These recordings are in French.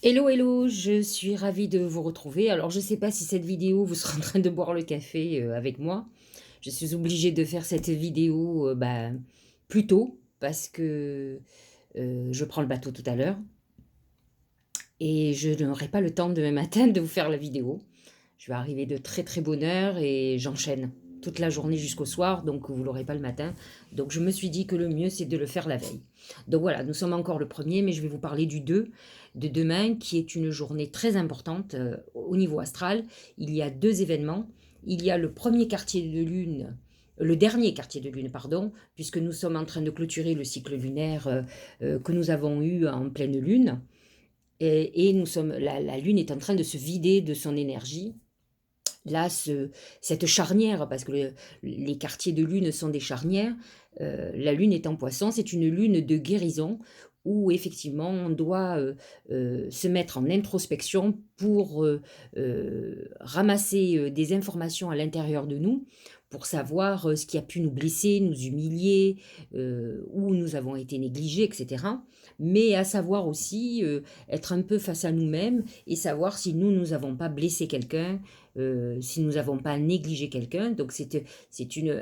Hello, hello, je suis ravie de vous retrouver. Alors, je ne sais pas si cette vidéo, vous serez en train de boire le café avec moi. Je suis obligée de faire cette vidéo plus tôt parce que je prends le bateau tout à l'heure et je n'aurai pas le temps demain matin de vous faire la vidéo. Je vais arriver de très très bonne heure et j'enchaîne toute la journée jusqu'au soir, donc vous l'aurez pas le matin. Donc je me suis dit que le mieux c'est de le faire la veille. Donc voilà, nous sommes encore le premier, mais je vais vous parler du 2 de demain, qui est une journée très importante au niveau astral. Il y a deux événements. Il y a le premier quartier de lune, le dernier quartier de lune, pardon, puisque nous sommes en train de clôturer le cycle lunaire que nous avons eu en pleine lune. Et nous sommes, la lune est en train de se vider de son énergie là, cette charnière, parce que les quartiers de lune sont des charnières, la lune est en poisson, c'est une lune de guérison où effectivement on doit se mettre en introspection pour ramasser des informations à l'intérieur de nous, pour savoir ce qui a pu nous blesser, nous humilier, où nous avons été négligés, etc. Mais à savoir aussi être un peu face à nous-mêmes et savoir si nous n'avons pas blessé quelqu'un, si nous n'avons pas négligé quelqu'un. Donc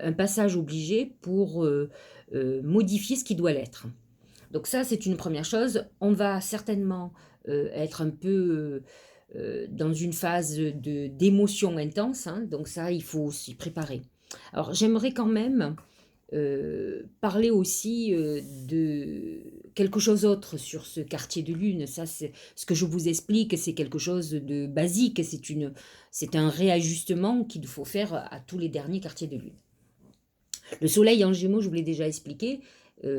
un passage obligé pour modifier ce qui doit l'être. Donc ça, c'est une première chose. On va certainement être un peu dans une phase d'émotion intense, hein. Donc ça, il faut s'y préparer. Alors j'aimerais quand même parler aussi de quelque chose d'autre sur ce quartier de lune. Ça, c'est ce que je vous explique, c'est quelque chose de basique, c'est un réajustement qu'il faut faire à tous les derniers quartiers de lune. Le soleil en gémeaux, je vous l'ai déjà expliqué,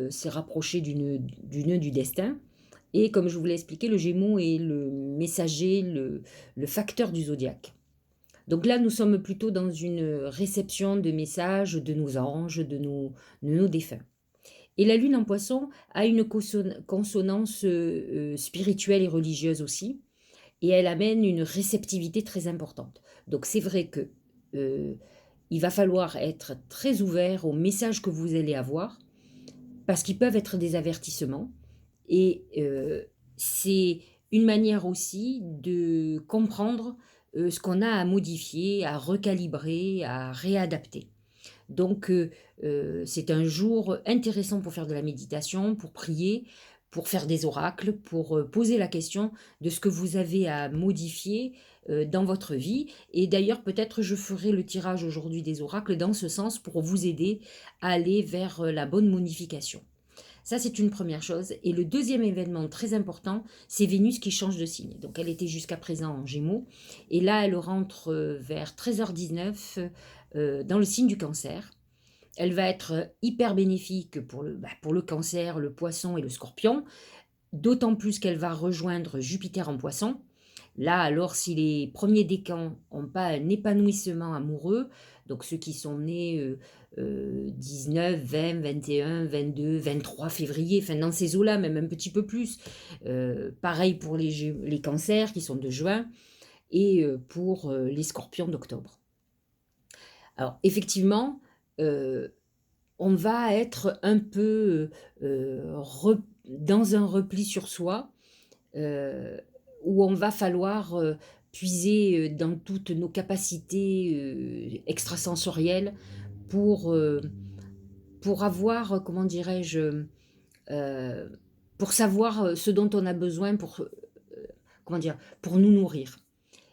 s'est rapproché du nœud du destin. Et comme je vous l'ai expliqué, le gémeaux est le messager, le facteur du zodiaque. Donc là, nous sommes plutôt dans une réception de messages de nos anges, de nos défunts. Et la lune en poisson a une consonance spirituelle et religieuse aussi, et elle amène une réceptivité très importante. Donc c'est vrai que il va falloir être très ouvert aux messages que vous allez avoir, parce qu'ils peuvent être des avertissements, et c'est une manière aussi de comprendre ce qu'on a à modifier, à recalibrer, à réadapter. Donc, c'est un jour intéressant pour faire de la méditation, pour prier, pour faire des oracles, pour poser la question de ce que vous avez à modifier dans votre vie. Et d'ailleurs, peut-être je ferai le tirage aujourd'hui des oracles dans ce sens pour vous aider à aller vers la bonne modification. Ça, c'est une première chose. Et le deuxième événement très important, c'est Vénus qui change de signe. Donc, elle était jusqu'à présent en Gémeaux. Et là, elle rentre vers 13h19 dans le signe du Cancer. Elle va être hyper bénéfique pour le Cancer, le Poisson et le Scorpion. D'autant plus qu'elle va rejoindre Jupiter en Poisson. Là, alors, si les premiers décans n'ont pas un épanouissement amoureux, donc ceux qui sont nés 19, 20, 21, 22, 23 février, enfin dans ces eaux-là, même un petit peu plus. Pareil pour les cancers qui sont de juin et pour les scorpions d'octobre. Alors, effectivement, euh, on va être un peu dans un repli sur soi, euh, où on va falloir puiser dans toutes nos capacités extrasensorielles pour, euh, pour avoir, comment dirais-je, euh, pour savoir ce dont on a besoin comment dire, pour nous nourrir.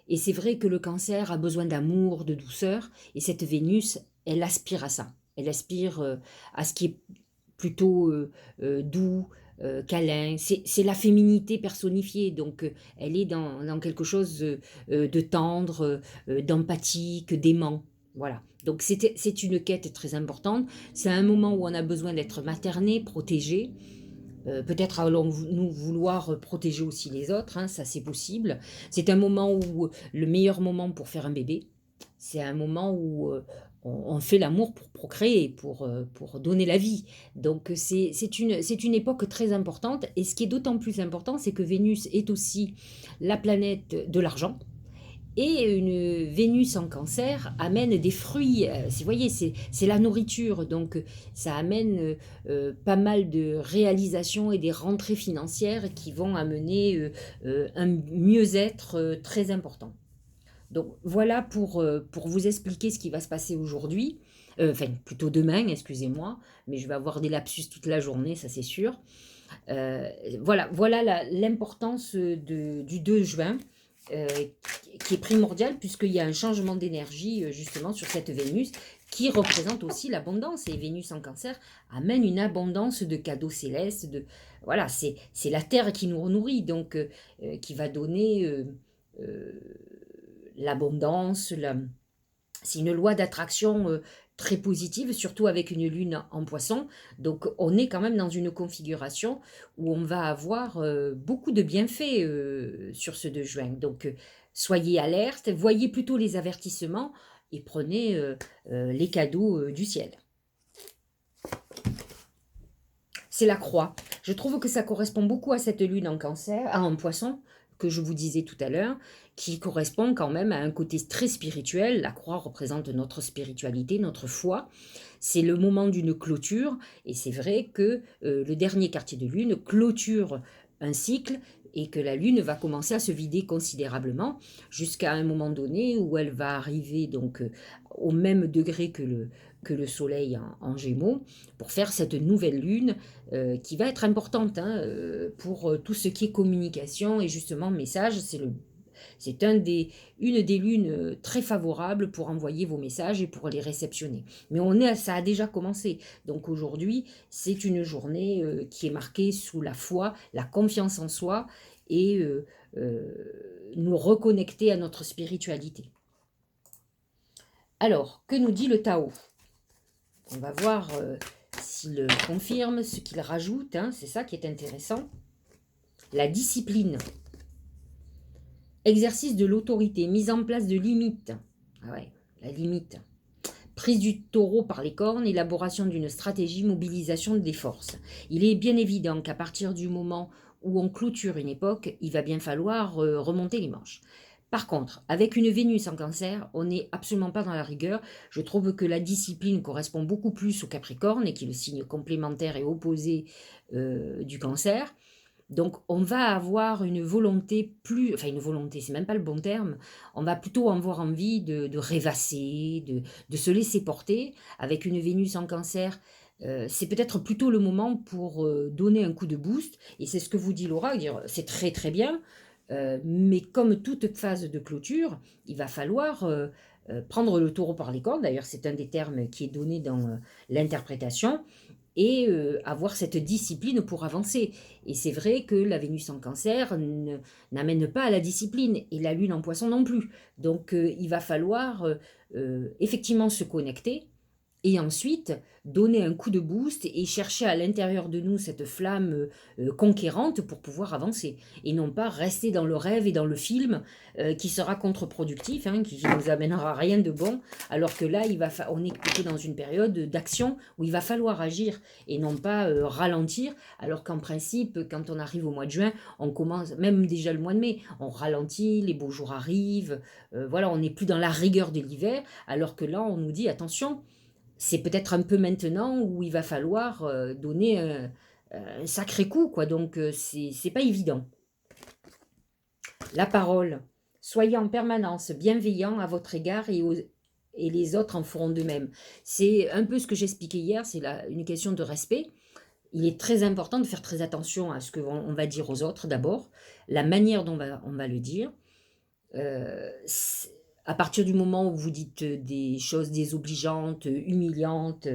Et c'est vrai que le cancer a besoin d'amour, de douceur, et cette Vénus, elle aspire à ça. Elle aspire à ce qui est plutôt doux, câlin. C'est la féminité personnifiée, donc elle est dans quelque chose de tendre, d'empathique, d'aimant. Voilà. Donc c'est une quête très importante. C'est un moment où on a besoin d'être materné, protégé. Peut-être allons-nous vouloir protéger aussi les autres, hein, ça c'est possible. C'est un moment où le meilleur moment pour faire un bébé, c'est un moment où on fait l'amour pour procréer, pour donner la vie. Donc c'est une époque très importante. Et ce qui est d'autant plus important, c'est que Vénus est aussi la planète de l'argent. Et une Vénus en Cancer amène des fruits, vous voyez, c'est la nourriture, donc ça amène pas mal de réalisations et des rentrées financières qui vont amener un mieux-être très important. Donc voilà pour vous expliquer ce qui va se passer aujourd'hui, enfin plutôt demain, excusez-moi, mais je vais avoir des lapsus toute la journée, ça c'est sûr. Euh, voilà l'importance du 2 juin, euh, qui est primordial puisqu'il y a un changement d'énergie justement sur cette Vénus qui représente aussi l'abondance. Et Vénus en Cancer amène une abondance de cadeaux célestes. Voilà, c'est la Terre qui nous nourrit, donc qui va donner euh, l'abondance, c'est une loi d'attraction très positive, surtout avec une lune en poisson. Donc on est quand même dans une configuration où on va avoir beaucoup de bienfaits sur ce 2 juin. Donc soyez alerte, voyez plutôt les avertissements et prenez les cadeaux du ciel. C'est la croix. Je trouve que ça correspond beaucoup à cette lune en cancer, en poisson, que je vous disais tout à l'heure, qui correspond quand même à un côté très spirituel. La croix représente notre spiritualité, notre foi. C'est le moment d'une clôture, et c'est vrai que le dernier quartier de lune clôture un cycle et que la lune va commencer à se vider considérablement jusqu'à un moment donné où elle va arriver donc au même degré que le soleil en Gémeaux pour faire cette nouvelle lune qui va être importante pour tout ce qui est communication et justement message. C'est une des lunes très favorables pour envoyer vos messages et pour les réceptionner. Mais ça a déjà commencé. Donc aujourd'hui, c'est une journée qui est marquée sous la foi, la confiance en soi et nous reconnecter à notre spiritualité. Alors, que nous dit le Tao? On va voir s'il confirme ce qu'il rajoute, c'est ça qui est intéressant. La discipline. Exercice de l'autorité, mise en place de limites. Ah ouais, la limite. Prise du taureau par les cornes, élaboration d'une stratégie, mobilisation des forces. Il est bien évident qu'à partir du moment où on clôture une époque, il va bien falloir remonter les manches. Par contre, avec une Vénus en cancer, on n'est absolument pas dans la rigueur. Je trouve que la discipline correspond beaucoup plus au Capricorne, et qui est le signe complémentaire et opposé du cancer. Donc, on va avoir une volonté enfin une volonté, c'est même pas le bon terme, on va plutôt avoir envie de rêvasser, de se laisser porter. Avec une Vénus en cancer, c'est peut-être plutôt le moment pour donner un coup de boost, et c'est ce que vous dit Laura, dire c'est très très bien, mais comme toute phase de clôture, il va falloir prendre le taureau par les cornes. D'ailleurs, c'est un des termes qui est donné dans l'interprétation, et avoir cette discipline pour avancer. Et c'est vrai que la Vénus en cancer n'amène pas à la discipline, et la lune en poisson non plus. Donc il va falloir effectivement se connecter, et ensuite donner un coup de boost et chercher à l'intérieur de nous cette flamme conquérante pour pouvoir avancer, et non pas rester dans le rêve et dans le film qui sera contre-productif, qui nous amènera rien de bon, alors que là on est plutôt dans une période d'action où il va falloir agir et non pas ralentir, alors qu'en principe quand on arrive au mois de juin, on commence, même déjà le mois de mai, on ralentit, les beaux jours arrivent, voilà, on n'est plus dans la rigueur de l'hiver, alors que là on nous dit attention, c'est peut-être un peu maintenant où il va falloir donner un sacré coup, quoi. Donc, c'est pas évident. La parole. Soyez en permanence bienveillant à votre égard, et les autres en feront de même. C'est un peu ce que j'expliquais hier, c'est une question de respect. Il est très important de faire très attention à ce qu'on va dire aux autres d'abord, la manière dont on va le dire. À partir du moment où vous dites des choses désobligeantes, humiliantes,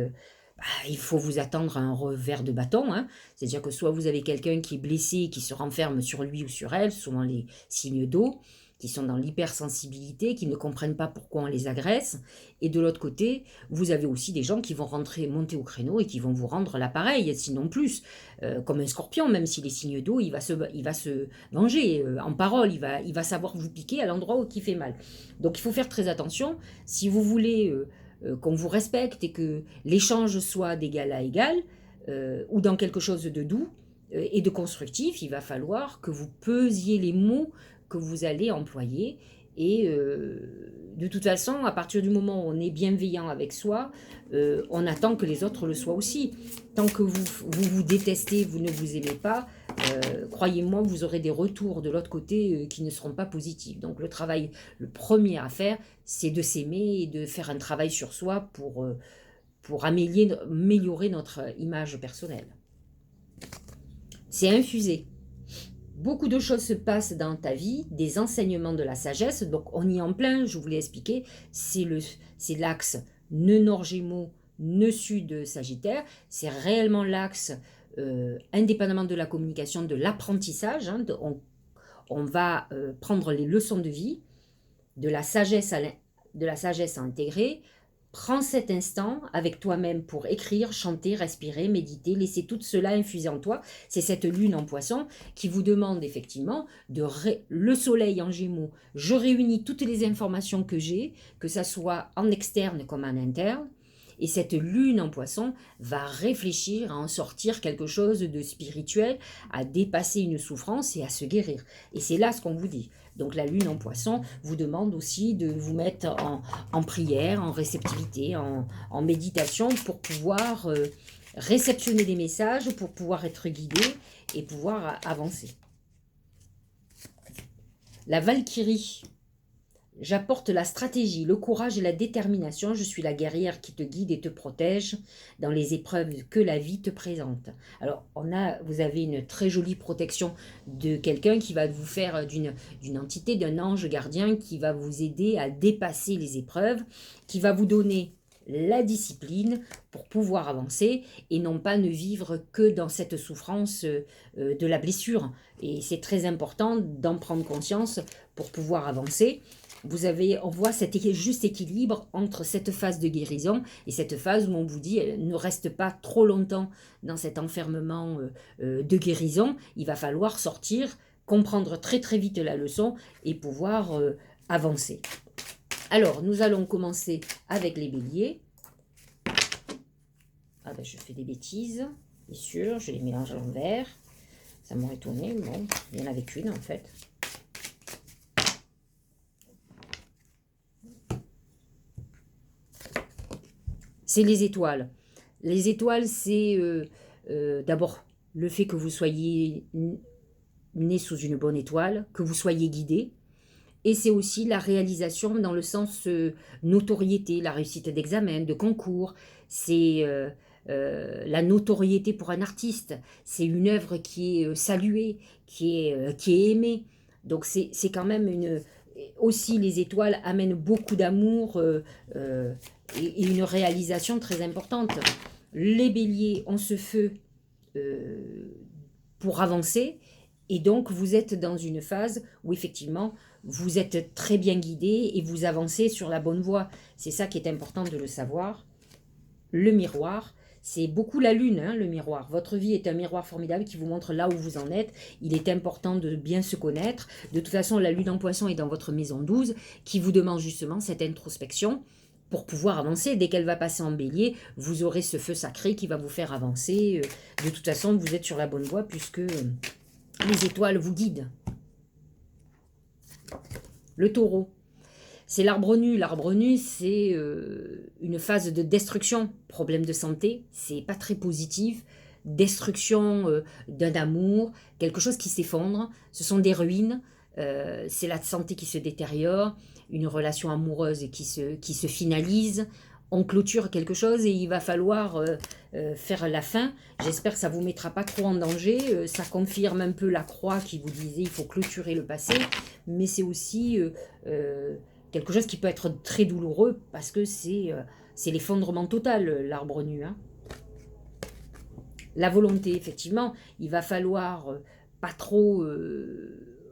il faut vous attendre à un revers de bâton. C'est-à-dire que soit vous avez quelqu'un qui est blessé et qui se renferme sur lui ou sur elle, souvent les signes d'eau, qui sont dans l'hypersensibilité, qui ne comprennent pas pourquoi on les agresse. Et de l'autre côté, vous avez aussi des gens qui vont monter au créneau et qui vont vous rendre l'appareil, sinon plus. Comme un scorpion, même s'il est signe d'eau, il va se venger en parole, il va savoir vous piquer à l'endroit où il fait mal. Donc il faut faire très attention. Si vous voulez qu'on vous respecte et que l'échange soit d'égal à égal, ou dans quelque chose de doux et de constructif, il va falloir que vous pesiez les mots que vous allez employer, Et de toute façon, à partir du moment où on est bienveillant avec soi, on attend que les autres le soient aussi. Tant que vous détestez, vous ne vous aimez pas, croyez-moi, vous aurez des retours de l'autre côté qui ne seront pas positifs. Donc le travail, le premier à faire, c'est de s'aimer et de faire un travail sur soi pour améliorer notre image personnelle. C'est infusé. Beaucoup de choses se passent dans ta vie, des enseignements de la sagesse, donc on y est en plein, je vous l'ai expliqué, c'est l'axe nœud nord Gémeaux, nœud sud Sagittaire, c'est réellement l'axe, indépendamment de la communication, de l'apprentissage, hein, on va prendre les leçons de vie, de la sagesse à intégrer. Prends cet instant avec toi-même pour écrire, chanter, respirer, méditer, laisser tout cela infuser en toi. C'est cette lune en poisson qui vous demande effectivement le soleil en gémeaux. Je réunis toutes les informations que j'ai, que ça soit en externe comme en interne. Et cette lune en poisson va réfléchir à en sortir quelque chose de spirituel, à dépasser une souffrance et à se guérir. Et c'est là ce qu'on vous dit. Donc la lune en poisson vous demande aussi de vous mettre en prière, en réceptivité, en méditation pour pouvoir réceptionner des messages, pour pouvoir être guidé et pouvoir avancer. La Valkyrie. J'apporte la stratégie, le courage et la détermination. Je suis la guerrière qui te guide et te protège dans les épreuves que la vie te présente. Alors, vous avez une très jolie protection de quelqu'un qui va vous faire d'une entité, d'un ange gardien qui va vous aider à dépasser les épreuves, qui va vous donner la discipline pour pouvoir avancer et non pas ne vivre que dans cette souffrance de la blessure. Et c'est très important d'en prendre conscience pour pouvoir avancer. On voit cet juste équilibre entre cette phase de guérison et cette phase où on vous dit ne reste pas trop longtemps dans cet enfermement de guérison. Il va falloir sortir, comprendre très très vite la leçon et pouvoir avancer. Alors, nous allons commencer avec les béliers. Ah ben, je fais des bêtises, bien sûr, je les mélange à l'envers. Ça m'aurait étonné, bon, il n'y en avait qu'une en fait. C'est les étoiles. Les étoiles, c'est d'abord le fait que vous soyez né sous une bonne étoile, que vous soyez guidé. Et c'est aussi la réalisation dans le sens notoriété, la réussite d'examen, de concours. C'est la notoriété pour un artiste. C'est une œuvre qui est saluée, qui est aimée. Donc c'est quand même aussi les étoiles amènent beaucoup d'amour et une réalisation très importante. Les béliers ont ce feu pour avancer et donc vous êtes dans une phase où effectivement vous êtes très bien guidé et vous avancez sur la bonne voie. C'est ça qui est important de le savoir. Le miroir, c'est beaucoup la lune, hein, le miroir. Votre vie est un miroir formidable qui vous montre là où vous en êtes. Il est important de bien se connaître. De toute façon, la lune en poisson est dans votre maison 12 qui vous demande justement cette introspection pour pouvoir avancer. Dès qu'elle va passer en bélier, vous aurez ce feu sacré qui va vous faire avancer. De toute façon, vous êtes sur la bonne voie puisque les étoiles vous guident. Le taureau. C'est l'arbre nu. L'arbre nu, c'est une phase de destruction, problème de santé, c'est pas très positif. Destruction d'un amour, quelque chose qui s'effondre, ce sont des ruines, c'est la santé qui se détériore, une relation amoureuse qui se finalise. On clôture quelque chose et il va falloir faire la fin. J'espère que ça ne vous mettra pas trop en danger. Ça confirme un peu la croix qui vous disait il faut clôturer le passé. Mais c'est aussi quelque chose qui peut être très douloureux parce que c'est l'effondrement total, l'arbre nu. Hein. La volonté, effectivement, il va falloir pas trop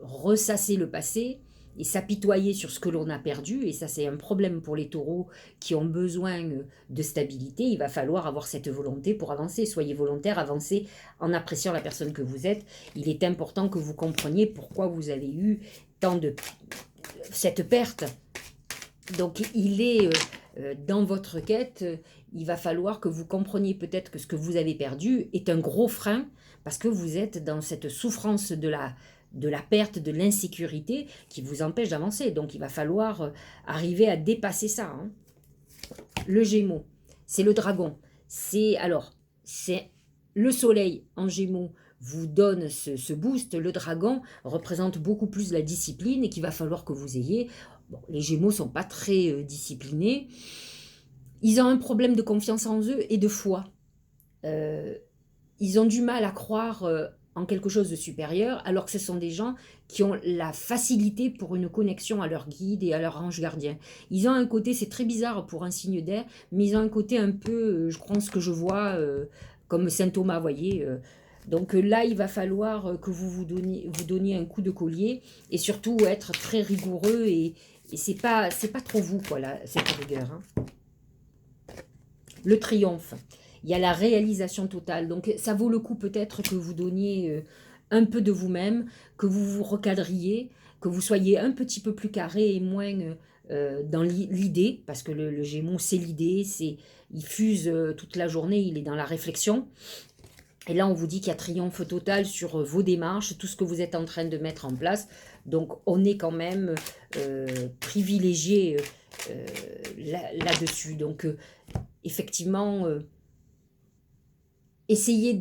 ressasser le passé et s'apitoyer sur ce que l'on a perdu. Et ça, c'est un problème pour les taureaux qui ont besoin de stabilité. Il va falloir avoir cette volonté pour avancer. Soyez volontaire, avancez en appréciant la personne que vous êtes. Il est important que vous compreniez pourquoi vous avez eu tant de cette perte. Donc, il est dans votre quête, il va falloir que vous compreniez peut-être que ce que vous avez perdu est un gros frein parce que vous êtes dans cette souffrance de de la perte, de l'insécurité qui vous empêche d'avancer. Donc il va falloir arriver à dépasser ça, hein. Le Gémeaux, c'est le dragon. C'est le soleil en Gémeaux vous donne ce boost. Le dragon représente beaucoup plus la discipline et qu'il va falloir que vous ayez. Bon, les Gémeaux ne sont pas très disciplinés. Ils ont un problème de confiance en eux et de foi. Ils ont du mal à croire en quelque chose de supérieur, alors que ce sont des gens qui ont la facilité pour une connexion à leur guide et à leur ange gardien. Ils ont un côté, c'est très bizarre pour un signe d'air, mais ils ont un côté un peu, je crois ce que je vois, comme Saint Thomas, vous voyez. Donc là, il va falloir que vous donniez un coup de collier, et surtout être très rigoureux, et c'est pas trop vous, quoi, là, cette rigueur, hein. Le triomphe, il y a la réalisation totale. Donc ça vaut le coup peut-être que vous donniez un peu de vous-même, que vous vous recadriez, que vous soyez un petit peu plus carré et moins dans l'idée, parce que le Gémeaux, c'est l'idée, il fuse toute la journée, il est dans la réflexion. Et là, on vous dit qu'il y a triomphe total sur vos démarches, tout ce que vous êtes en train de mettre en place. Donc, on est quand même privilégié là-dessus. Donc, effectivement, essayez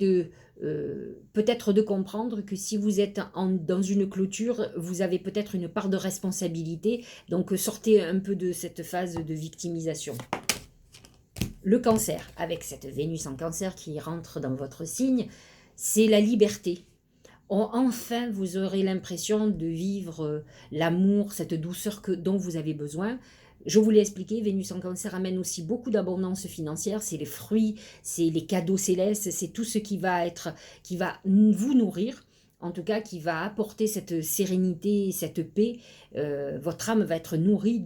peut-être de comprendre que si vous êtes dans une clôture, vous avez peut-être une part de responsabilité. Donc, sortez un peu de cette phase de victimisation. Le Cancer, avec cette Vénus en Cancer qui rentre dans votre signe, c'est la liberté. Enfin, vous aurez l'impression de vivre l'amour, cette douceur dont vous avez besoin. Je vous l'ai expliqué, Vénus en Cancer amène aussi beaucoup d'abondance financière. C'est les fruits, c'est les cadeaux célestes, c'est tout ce qui va vous nourrir. En tout cas, qui va apporter cette sérénité, cette paix. Votre âme va être nourrie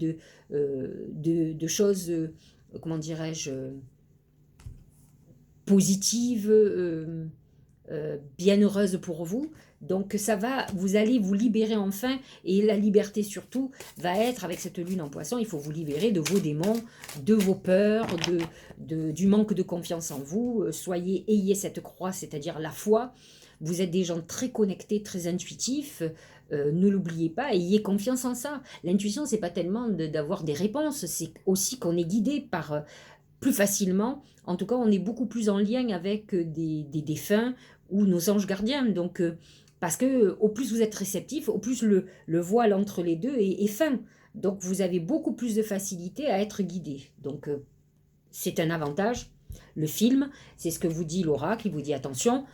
de choses, comment dirais-je, positives, bienheureuses pour vous. Donc vous allez vous libérer enfin, et la liberté surtout va être avec cette lune en poisson. Il faut vous libérer de vos démons, de vos peurs, du manque de confiance en vous. Ayez cette croix, c'est-à-dire la foi. Vous êtes des gens très connectés, très intuitifs. Ne l'oubliez pas, ayez confiance en ça. L'intuition, c'est pas tellement d'avoir des réponses, c'est aussi qu'on est guidé par plus facilement. En tout cas, on est beaucoup plus en lien avec des défunts ou nos anges gardiens. Donc, parce que au plus vous êtes réceptif, au plus le voile entre les deux est fin. Donc, vous avez beaucoup plus de facilité à être guidé. Donc, c'est un avantage. Le film, c'est ce que vous dit l'oracle, il vous dit attention,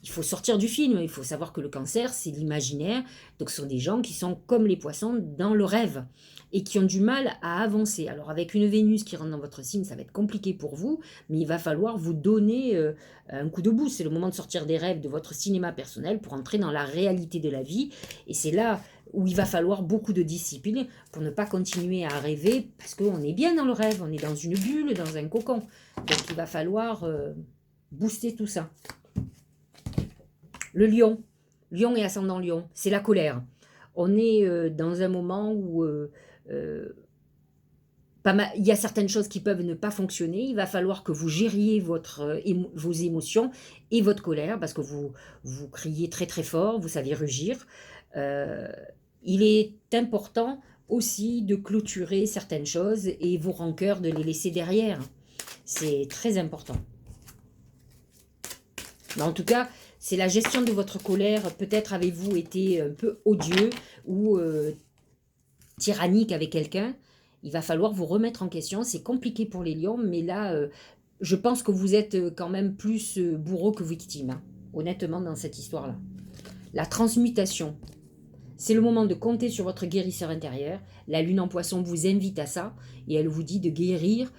il faut sortir du film, il faut savoir que le Cancer, c'est l'imaginaire. Donc, ce sont des gens qui sont comme les poissons dans le rêve et qui ont du mal à avancer. Alors, avec une Vénus qui rentre dans votre signe, ça va être compliqué pour vous, mais il va falloir vous donner un coup de boost. C'est le moment de sortir des rêves de votre cinéma personnel pour entrer dans la réalité de la vie. Et c'est là où il va falloir beaucoup de discipline pour ne pas continuer à rêver, parce qu'on est bien dans le rêve, on est dans une bulle, dans un cocon. Donc, il va falloir booster tout ça. Le Lion, Lion et ascendant Lion, c'est la colère. On est dans un moment où il y a certaines choses qui peuvent ne pas fonctionner. Il va falloir que vous gériez vos émotions et votre colère, parce que vous criez très très fort, vous savez rugir. Il est important aussi de clôturer certaines choses et vos rancœurs, de les laisser derrière. C'est très important. Mais en tout cas, c'est la gestion de votre colère. Peut-être avez-vous été un peu odieux ou tyrannique avec quelqu'un. Il va falloir vous remettre en question. C'est compliqué pour les lions, mais là, je pense que vous êtes quand même plus bourreau que victime, hein, honnêtement, dans cette histoire-là. La transmutation. C'est le moment de compter sur votre guérisseur intérieur. La lune en poisson vous invite à ça, et elle vous dit de guérir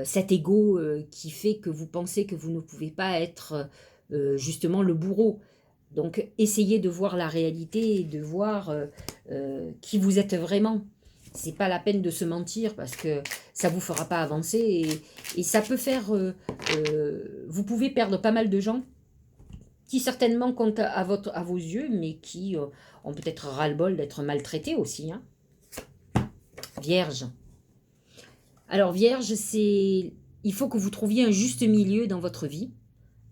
cet ego qui fait que vous pensez que vous ne pouvez pas être justement le bourreau. Donc, essayez de voir la réalité et de voir qui vous êtes vraiment. C'est pas la peine de se mentir, parce que ça vous fera pas avancer, et ça peut faire... vous pouvez perdre pas mal de gens qui certainement comptent à vos yeux, mais qui ont peut-être ras-le-bol d'être maltraités aussi, hein. Vierge. Alors, Vierge, il faut que vous trouviez un juste milieu dans votre vie.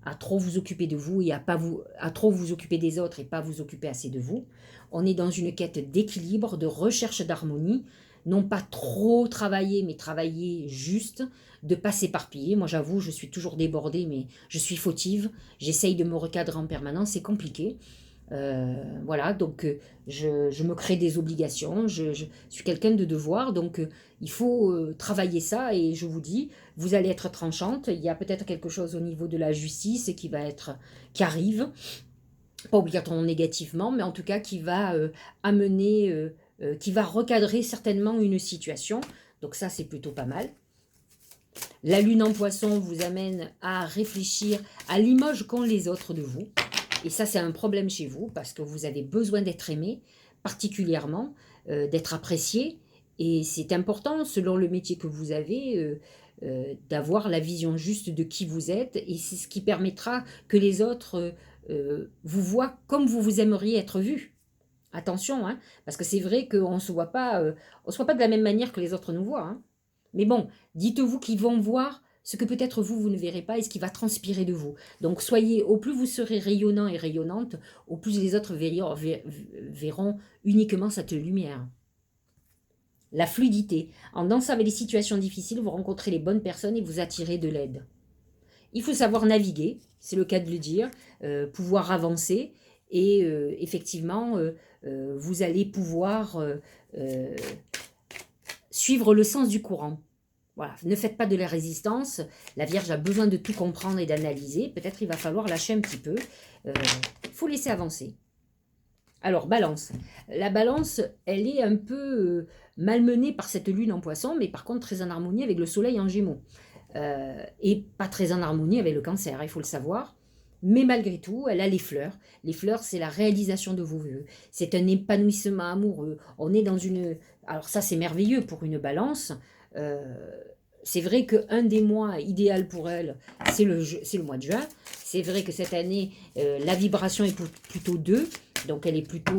à trop vous occuper de vous et à trop vous occuper des autres et pas vous occuper assez de vous. On est dans une quête d'équilibre, de recherche d'harmonie, non pas trop travailler, mais travailler juste, de pas s'éparpiller. Moi, j'avoue, je suis toujours débordée, mais je suis fautive. J'essaye de me recadrer en permanence, c'est compliqué. Voilà, donc je me crée des obligations, je suis quelqu'un de devoir, donc il faut travailler ça et je vous dis, vous allez être tranchante, il y a peut-être quelque chose au niveau de la justice qui arrive, pas obligatoirement négativement, mais en tout cas qui va amener, qui va recadrer certainement une situation, donc ça c'est plutôt pas mal. La lune en poisson vous amène à réfléchir à l'image qu'ont les autres de vous. Et ça, c'est un problème chez vous parce que vous avez besoin d'être aimé, particulièrement, d'être apprécié. Et c'est important, selon le métier que vous avez, d'avoir la vision juste de qui vous êtes. Et c'est ce qui permettra que les autres vous voient comme vous vous aimeriez être vu. Attention, hein, parce que c'est vrai qu'on ne se voit pas, on se voit pas de la même manière que les autres nous voient. Hein. Mais bon, dites-vous qu'ils vont voir ce que peut-être vous, vous ne verrez pas et ce qui va transpirer de vous. Donc soyez, au plus vous serez rayonnant et rayonnante, au plus les autres verront uniquement cette lumière. La fluidité. En dansant avec les situations difficiles, vous rencontrez les bonnes personnes et vous attirez de l'aide. Il faut savoir naviguer, c'est le cas de le dire, pouvoir avancer et effectivement, vous allez pouvoir suivre le sens du courant. Voilà, ne faites pas de la résistance. La Vierge a besoin de tout comprendre et d'analyser. Peut-être il va falloir lâcher un petit peu. Faut laisser avancer. Alors, Balance. La Balance, elle est un peu malmenée par cette lune en poisson, mais par contre très en harmonie avec le soleil en Gémeaux. Et pas très en harmonie avec le Cancer, il faut le savoir. Mais malgré tout, elle a les fleurs. Les fleurs, c'est la réalisation de vos vœux. C'est un épanouissement amoureux. On est dans une... Alors ça, c'est merveilleux pour une Balance. C'est vrai qu'un des mois idéal pour elle, c'est le mois de juin. C'est vrai que cette année, la vibration est plutôt 2, donc elle est plutôt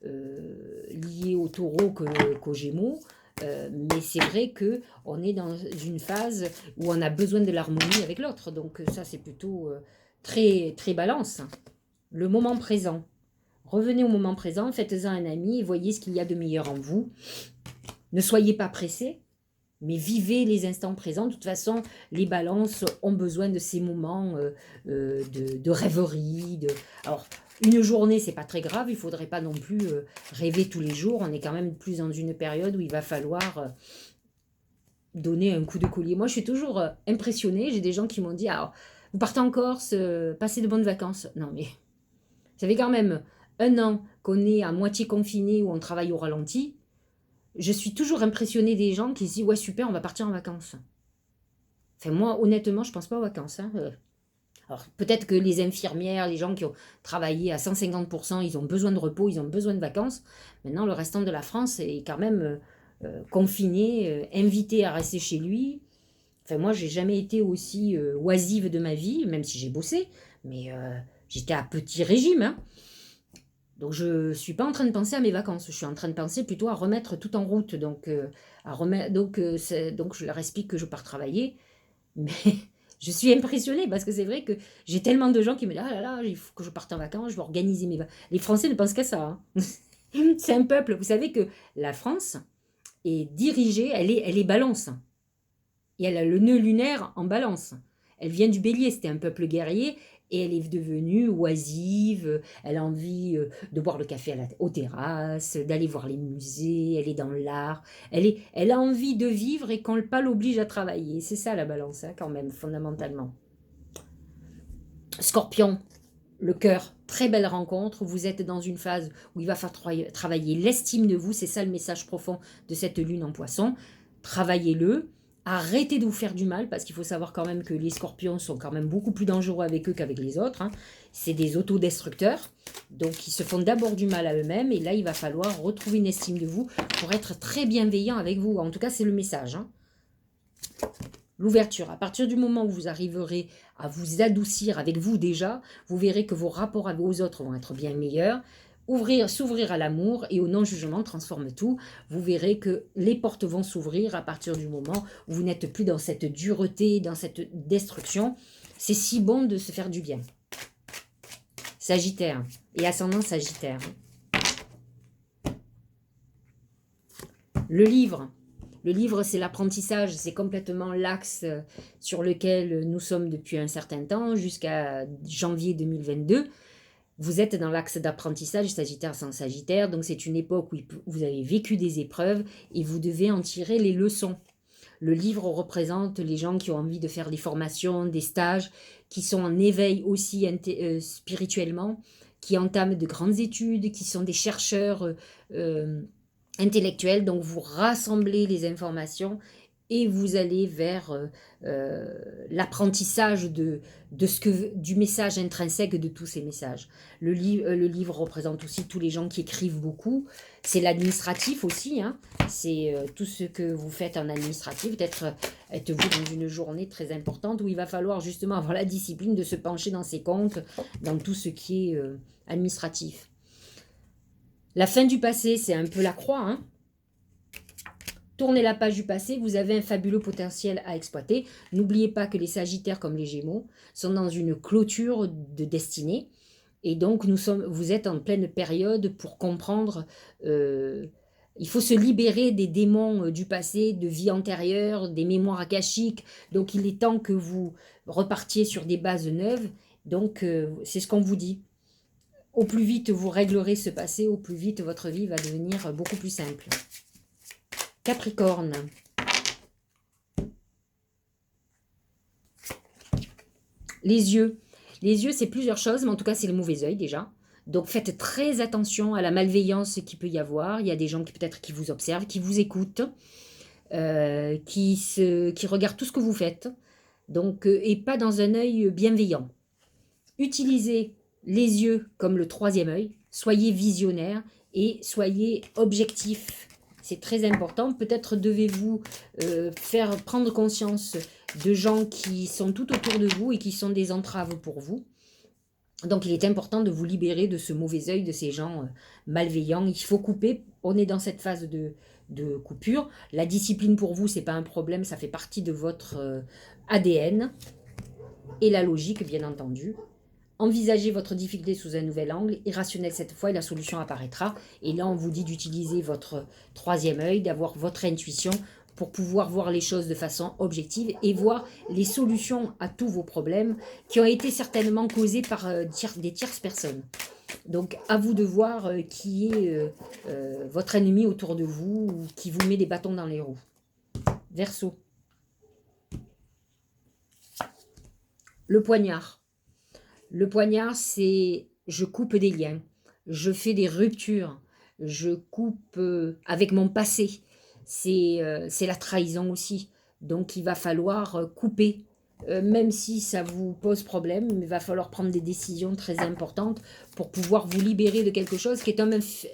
liée au taureau qu'aux Gémeaux. Mais c'est vrai qu'on est dans une phase où on a besoin de l'harmonie avec l'autre. Donc ça, c'est plutôt très, très Balance. Le moment présent. Revenez au moment présent, faites-en un ami et voyez ce qu'il y a de meilleur en vous. Ne soyez pas pressés. Mais vivez les instants présents. De toute façon, les balances ont besoin de ces moments de rêverie. Alors, une journée, c'est pas très grave. Il ne faudrait pas non plus rêver tous les jours. On est quand même plus dans une période où il va falloir donner un coup de collier. Moi, je suis toujours impressionnée. J'ai des gens qui m'ont dit, ah, vous partez en Corse, passez de bonnes vacances. Non, mais ça fait quand même 1 an qu'on est à moitié confiné, où on travaille au ralenti. Je suis toujours impressionnée des gens qui se disent « Ouais, super, on va partir en vacances. » Enfin, moi, honnêtement, je ne pense pas aux vacances. Hein. Alors, peut-être que les infirmières, les gens qui ont travaillé à 150%, ils ont besoin de repos, ils ont besoin de vacances. Maintenant, le restant de la France est quand même confiné, invité à rester chez lui. Enfin, moi, j'ai jamais été aussi oisive de ma vie, même si j'ai bossé. Mais j'étais à petit régime, hein. Donc, je ne suis pas en train de penser à mes vacances. Je suis en train de penser plutôt à remettre tout en route. Donc, donc je leur explique que je pars travailler. Mais je suis impressionnée parce que c'est vrai que j'ai tellement de gens qui me disent « Ah là là, il faut que je parte en vacances, je vais organiser mes vacances. » Les Français ne pensent qu'à ça. Hein. C'est un peuple. Vous savez que la France est dirigée, elle est Balance. Et elle a le nœud lunaire en Balance. Elle vient du Bélier, c'était un peuple guerrier. Et elle est devenue oisive, elle a envie de boire le café aux terrasses, d'aller voir les musées, elle est dans l'art, elle a envie de vivre et qu'on pas l'oblige à travailler. C'est ça la Balance, hein, quand même, fondamentalement. Scorpion, le cœur, très belle rencontre. Vous êtes dans une phase où il va falloir travailler l'estime de vous, c'est ça le message profond de cette lune en poisson. Travaillez-le. Arrêtez de vous faire du mal, parce qu'il faut savoir quand même que les scorpions sont quand même beaucoup plus dangereux avec eux qu'avec les autres. Hein. C'est des autodestructeurs, donc ils se font d'abord du mal à eux-mêmes, et là il va falloir retrouver une estime de vous pour être très bienveillant avec vous. En tout cas, c'est le message. Hein. L'ouverture, à partir du moment où vous arriverez à vous adoucir avec vous déjà, vous verrez que vos rapports aux autres vont être bien meilleurs. S'ouvrir à l'amour et au non-jugement transforme tout. Vous verrez que les portes vont s'ouvrir à partir du moment où vous n'êtes plus dans cette dureté, dans cette destruction. C'est si bon de se faire du bien. Sagittaire et ascendant Sagittaire. Le livre. Le livre, c'est l'apprentissage, c'est complètement l'axe sur lequel nous sommes depuis un certain temps, jusqu'à janvier 2022. Vous êtes dans l'axe d'apprentissage, Sagittaire sans Sagittaire, donc c'est une époque où vous avez vécu des épreuves et vous devez en tirer les leçons. Le livre représente les gens qui ont envie de faire des formations, des stages, qui sont en éveil aussi spirituellement, qui entament de grandes études, qui sont des chercheurs intellectuels. Donc vous rassemblez les informations et vous allez vers l'apprentissage du message intrinsèque de tous ces messages. Le livre représente aussi tous les gens qui écrivent beaucoup. C'est l'administratif aussi, hein. C'est tout ce que vous faites en administratif. Êtes-vous dans une journée très importante où il va falloir justement avoir la discipline de se pencher dans ses comptes, dans tout ce qui est administratif. La fin du passé, c'est un peu la croix, hein. Tournez la page du passé, vous avez un fabuleux potentiel à exploiter. N'oubliez pas que les Sagittaires, comme les Gémeaux, sont dans une clôture de destinée. Et donc, vous êtes en pleine période pour comprendre. Il faut se libérer des démons du passé, de vie antérieure, des mémoires akashiques. Donc, il est temps que vous repartiez sur des bases neuves. Donc, c'est ce qu'on vous dit. Au plus vite vous réglerez ce passé, au plus vite votre vie va devenir beaucoup plus simple. Capricorne. Les yeux. Les yeux, c'est plusieurs choses, mais en tout cas, c'est le mauvais œil déjà. Donc, faites très attention à la malveillance qu'il peut y avoir. Il y a des gens qui peut-être qui vous observent, qui vous écoutent, qui regardent tout ce que vous faites. Donc, et pas dans un œil bienveillant. Utilisez les yeux comme le troisième œil. Soyez visionnaire et soyez objectif. C'est très important. Peut-être devez-vous faire prendre conscience de gens qui sont tout autour de vous et qui sont des entraves pour vous. Donc, il est important de vous libérer de ce mauvais œil, de ces gens malveillants. Il faut couper. On est dans cette phase de coupure. La discipline pour vous, ce n'est pas un problème. Ça fait partie de votre ADN. Et la logique, bien entendu. Envisagez votre difficulté sous un nouvel angle, irrationnel cette fois, et la solution apparaîtra. Et là, on vous dit d'utiliser votre troisième œil, d'avoir votre intuition pour pouvoir voir les choses de façon objective et voir les solutions à tous vos problèmes qui ont été certainement causés par des tierces personnes. Donc, à vous de voir qui est votre ennemi autour de vous ou qui vous met des bâtons dans les roues. Verseau. Le poignard. Le poignard, c'est je coupe des liens, je fais des ruptures, je coupe avec mon passé. C'est la trahison aussi. Donc, il va falloir couper, même si ça vous pose problème, il va falloir prendre des décisions très importantes pour pouvoir vous libérer de quelque chose qui est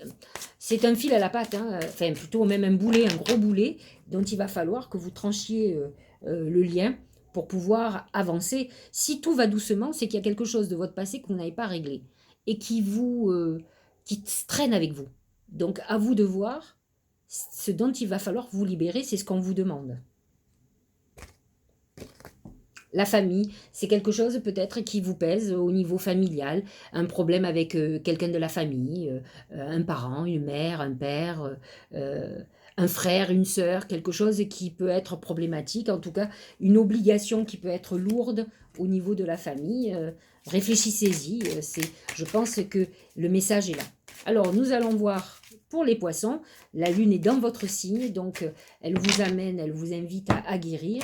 c'est un fil à la patte, hein, enfin plutôt même un boulet, un gros boulet, dont il va falloir que vous tranchiez le lien pour pouvoir avancer. Si tout va doucement, c'est qu'il y a quelque chose de votre passé que vous n'avez pas réglé et qui traîne avec vous. Donc, à vous de voir ce dont il va falloir vous libérer, c'est ce qu'on vous demande. La famille, c'est quelque chose peut-être qui vous pèse au niveau familial, un problème avec quelqu'un de la famille, un parent, une mère, un père, un frère, une sœur, quelque chose qui peut être problématique, en tout cas une obligation qui peut être lourde au niveau de la famille. Réfléchissez-y, je pense que le message est là. Alors, nous allons voir pour les poissons, la lune est dans votre signe, donc elle vous invite à guérir.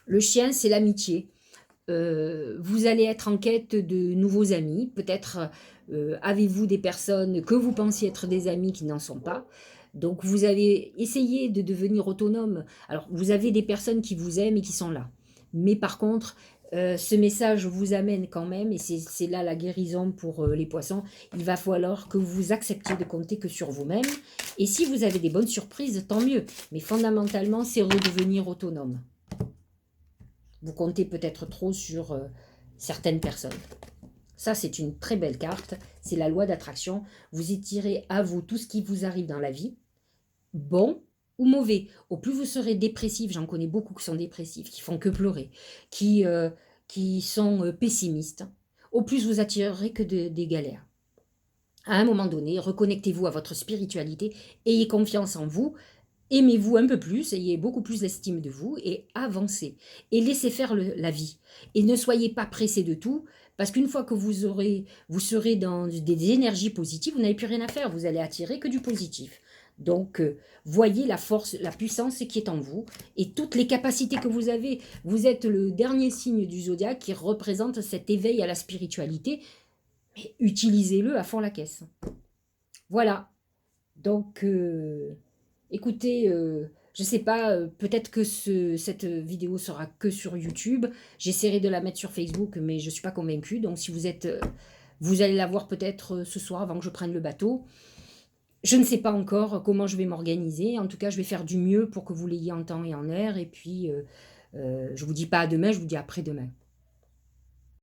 Le chien, c'est l'amitié. Vous allez être en quête de nouveaux amis. Peut-être avez-vous des personnes que vous pensiez être des amis qui n'en sont pas. Donc, vous avez essayé de devenir autonome. Alors, vous avez des personnes qui vous aiment et qui sont là. Mais par contre, ce message vous amène quand même, et c'est là la guérison pour les poissons, il va falloir que vous acceptiez de compter que sur vous-même. Et si vous avez des bonnes surprises, tant mieux. Mais fondamentalement, c'est redevenir autonome. Vous comptez peut-être trop sur certaines personnes. Ça, c'est une très belle carte. C'est la loi d'attraction. Vous étirez à vous tout ce qui vous arrive dans la vie, bon ou mauvais. Au plus vous serez dépressif, j'en connais beaucoup qui sont dépressifs, qui font que pleurer, qui, euh, qui sont pessimistes, au plus vous attirerez que des galères. À un moment donné, reconnectez-vous à votre spiritualité, ayez confiance en vous, aimez-vous un peu plus, ayez beaucoup plus d'estime de vous et avancez. Et laissez faire la vie. Et ne soyez pas pressé de tout, parce qu'une fois que vous serez dans des énergies positives, vous n'avez plus rien à faire, vous allez attirer que du positif. Donc, voyez la force, la puissance qui est en vous et toutes les capacités que vous avez. Vous êtes le dernier signe du zodiaque qui représente cet éveil à la spiritualité, mais utilisez-le à fond la caisse. Voilà. Donc, écoutez, je ne sais pas, peut-être que cette vidéo sera que sur YouTube. J'essaierai de la mettre sur Facebook, mais je ne suis pas convaincue. Donc, si vous êtes, vous allez la voir peut-être ce soir avant que je prenne le bateau. Je ne sais pas encore comment je vais m'organiser. En tout cas, je vais faire du mieux pour que vous l'ayez en temps et en heure. Et puis, je ne vous dis pas à demain, je vous dis après-demain.